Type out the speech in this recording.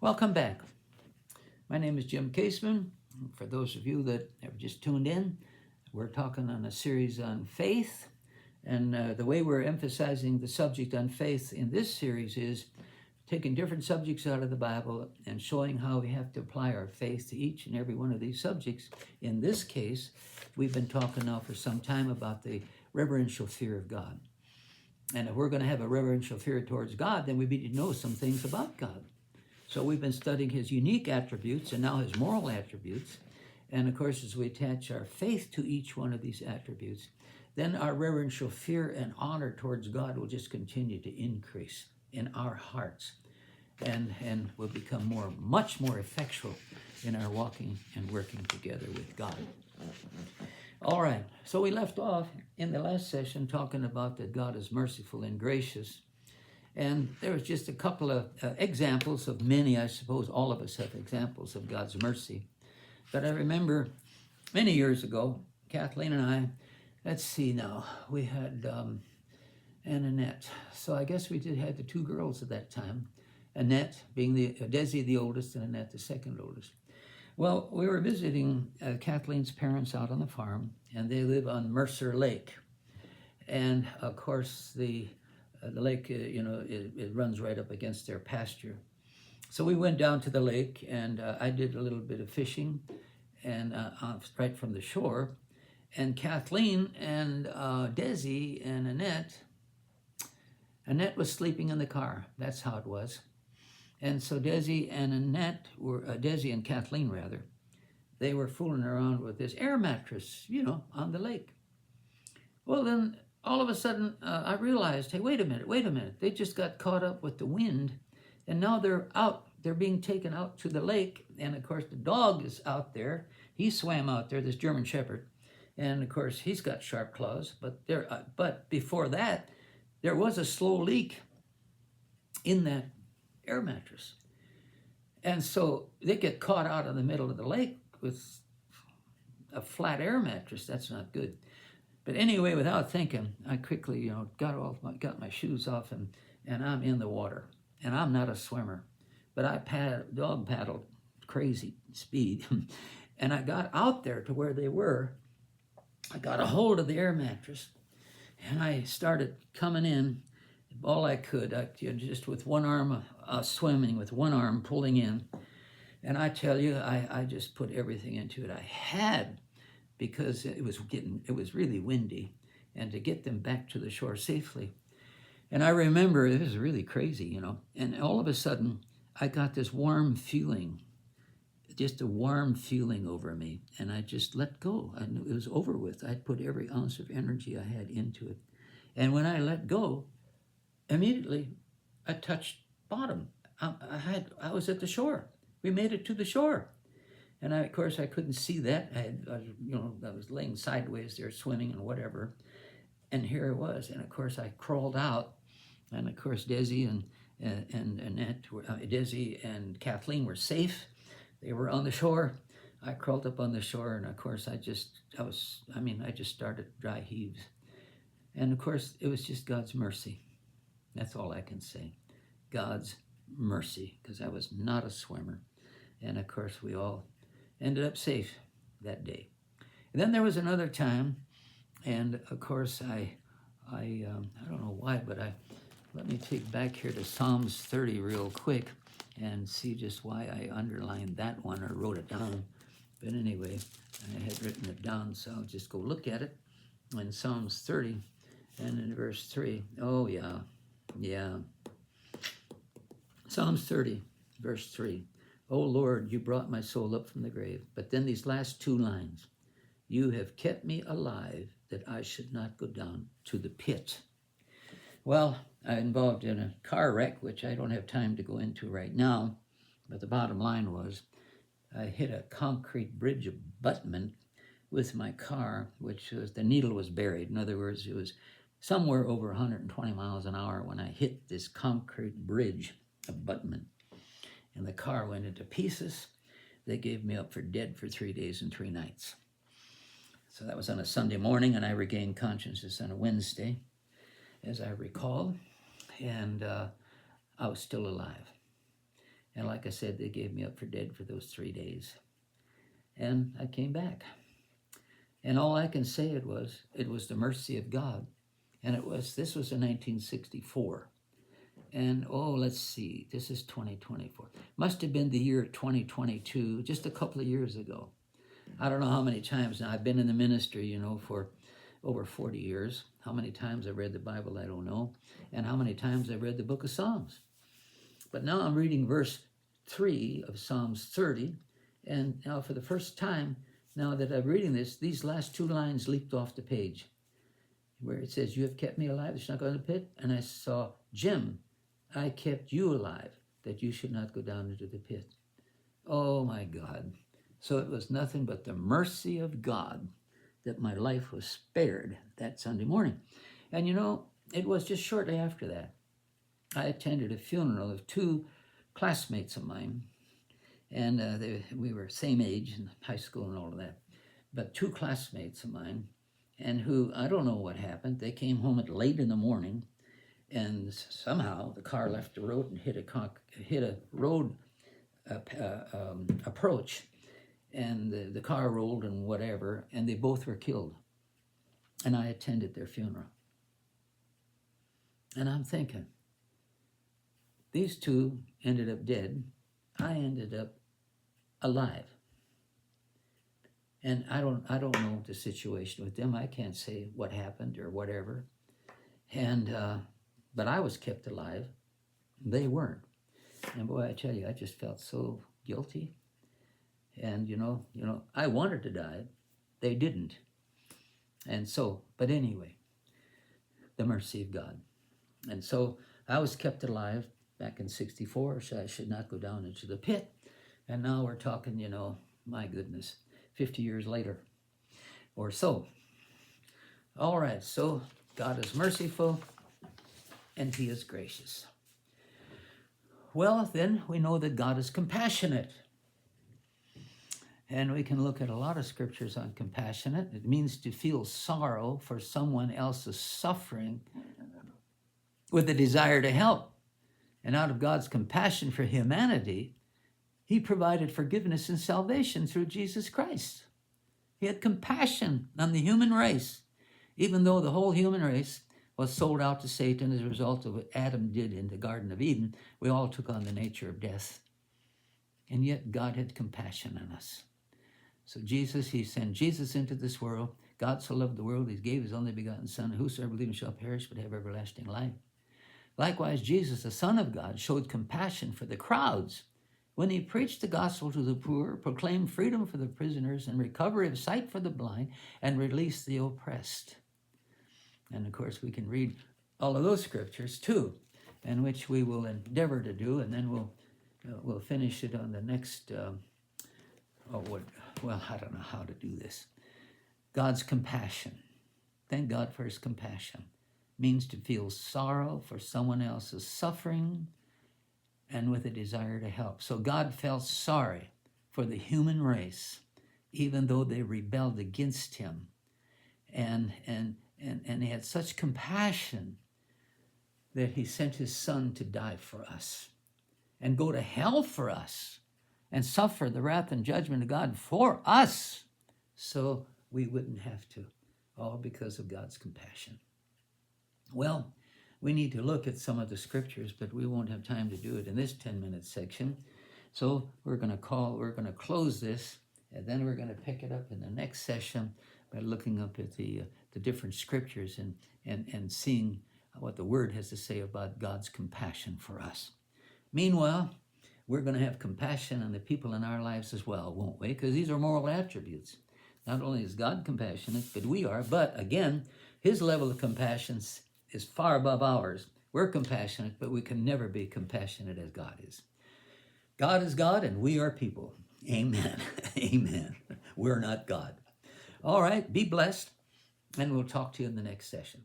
Welcome back. My name is Jim Caseman. For those of you that have just tuned in, we're talking on a series on faith. And the way we're emphasizing the subject on faith in this series is taking different subjects out of the Bible and showing how we have to apply our faith to each and every one of these subjects. In this case, we've been talking now for some time about the reverential fear of God. And if we're going to have a reverential fear towards God, then we need to know some things about God. So we've been studying his unique attributes and now his moral attributes. And of course, as we attach our faith to each one of these attributes, then our reverential fear and honor towards God will just continue to increase in our hearts and will become much more effectual in our walking and working together with God. All right, so we left off in the last session talking about that God is merciful and gracious. And there was just a couple of examples of many. I suppose all of us have examples of God's mercy. But I remember many years ago, Kathleen and I, let's see now, we had Ann and Annette. So I guess we had the two girls at that time, Annette being Desi the oldest and Annette the second oldest. Well, we were visiting Kathleen's parents out on the farm, and they live on Mercer Lake. And of course, the lake, it runs right up against their pasture. So we went down to the lake, and I did a little bit of fishing, and right from the shore. And Kathleen and Desi and Annette was sleeping in the car. That's how it was. And so Desi and Kathleen rather, they were fooling around with this air mattress, on the lake. Well, then all of a sudden I realized, hey, wait a minute. They just got caught up with the wind, and now they're out. They're being taken out to the lake, and of course the dog is out there. He swam out there, this German Shepherd, and of course he's got sharp claws. But before that, there was a slow leak in that air mattress. And so they get caught out in the middle of the lake with a flat air mattress. That's not good. But anyway, without thinking, I quickly, got my shoes off, and I'm in the water. And I'm not a swimmer, but I dog paddled crazy speed. And I got out there to where they were. I got a hold of the air mattress, and I started coming in all I could, just with one arm swimming, with one arm pulling in. And I tell you, I just put everything into it I had, because it was really windy, and to get them back to the shore safely. And I remember it was really crazy, and all of a sudden I got this warm feeling, just a warm feeling over me, and I just let go. I knew it was over with. I'd put every ounce of energy I had into it. And when I let go, immediately I touched bottom. I was at the shore. We made it to the shore. And of course, I couldn't see that. I was laying sideways there, swimming and whatever. And here it was. And of course, I crawled out. And of course, Desi and Annette, Desi and Kathleen were safe. They were on the shore. I crawled up on the shore, and of course, I just started dry heaves. And of course, it was just God's mercy. That's all I can say. God's mercy, because I was not a swimmer. And of course, we all ended up safe that day. And then there was another time, and of course, I don't know why, but let me take back here to Psalms 30 real quick and see just why I underlined that one or wrote it down. But anyway, I had written it down, so I'll just go look at it. In Psalms 30 and in verse 3. Oh, yeah. Psalms 30, verse 3. O Lord, you brought my soul up from the grave. But then these last two lines. You have kept me alive that I should not go down to the pit. Well, I involved in a car wreck, which I don't have time to go into right now. But the bottom line was I hit a concrete bridge abutment with my car, which was, the needle was buried. In other words, it was somewhere over 120 miles an hour when I hit this concrete bridge abutment. And the car went into pieces. They gave me up for dead for 3 days and 3 nights. So that was on a Sunday morning, and I regained consciousness on a Wednesday, as I recall, and I was still alive. And like I said, they gave me up for dead for those 3 days. And I came back. And all I can say it was the mercy of God. And this was in 1964. And let's see, this is 2024. Must have been the year 2022, just a couple of years ago. I don't know how many times now. I've been in the ministry, for over 40 years. How many times I've read the Bible, I don't know. And how many times I've read the book of Psalms. But now I'm reading verse 3 of Psalms 30. And now for the first time, now that I'm reading this, these last 2 lines leaped off the page, where it says, "You have kept me alive, that should not go into the pit." And I saw, "Jim, I kept you alive, that you should not go down into the pit." Oh my God. So it was nothing but the mercy of God that my life was spared that Sunday morning. And it was just shortly after that, I attended a funeral of 2 classmates of mine. And we were same age in high school and all of that. But 2 classmates of mine, and who, I don't know what happened. They came home at late in the morning, and somehow the car left the road and hit a road approach. And the car rolled and whatever, and they both were killed. And I attended their funeral. And I'm thinking, these 2 ended up dead. I ended up alive. And I don't know the situation with them. I can't say what happened or whatever. And but I was kept alive. They weren't. And boy, I tell you, I just felt so guilty. And I wanted to die. They didn't. And so, but anyway, the mercy of God. And so I was kept alive back in 64, so I should not go down into the pit. And now we're talking, my goodness, 50 years later or so. All right, so God is merciful and He is gracious. Well, then we know that God is compassionate. And we can look at a lot of scriptures on compassionate. It means to feel sorrow for someone else's suffering with a desire to help. And out of God's compassion for humanity, He provided forgiveness and salvation through Jesus Christ. He had compassion on the human race, even though the whole human race was sold out to Satan as a result of what Adam did in the Garden of Eden. We all took on the nature of death. And yet God had compassion on us. So He sent Jesus into this world. God so loved the world, He gave His only begotten Son, whosoever believes shall perish but have everlasting life. Likewise, Jesus, the Son of God, showed compassion for the crowds when He preached the gospel to the poor, proclaimed freedom for the prisoners, and recovery of sight for the blind, and released the oppressed. And of course, we can read all of those scriptures too, and which we will endeavor to do, and then we'll finish it on the next. I don't know how to do this. God's compassion. Thank God for His compassion. Means to feel sorrow for someone else's suffering and with a desire to help. So God felt sorry for the human race, even though they rebelled against Him. And He had such compassion that He sent His Son to die for us and go to hell for us and suffer the wrath and judgment of God for us, so we wouldn't have to, all because of God's compassion. Well, we need to look at some of the scriptures, but we won't have time to do it in this 10-minute section. So we're going to close this, and then we're going to pick it up in the next session by looking up at the different scriptures and seeing what the Word has to say about God's compassion for us. Meanwhile, we're going to have compassion on the people in our lives as well, won't we? Because these are moral attributes. Not only is God compassionate, but we are. But again, His level of compassion is far above ours. We're compassionate, but we can never be compassionate as God is. God is God, and we are people. Amen. Amen. We're not God. All right, be blessed, and we'll talk to you in the next session.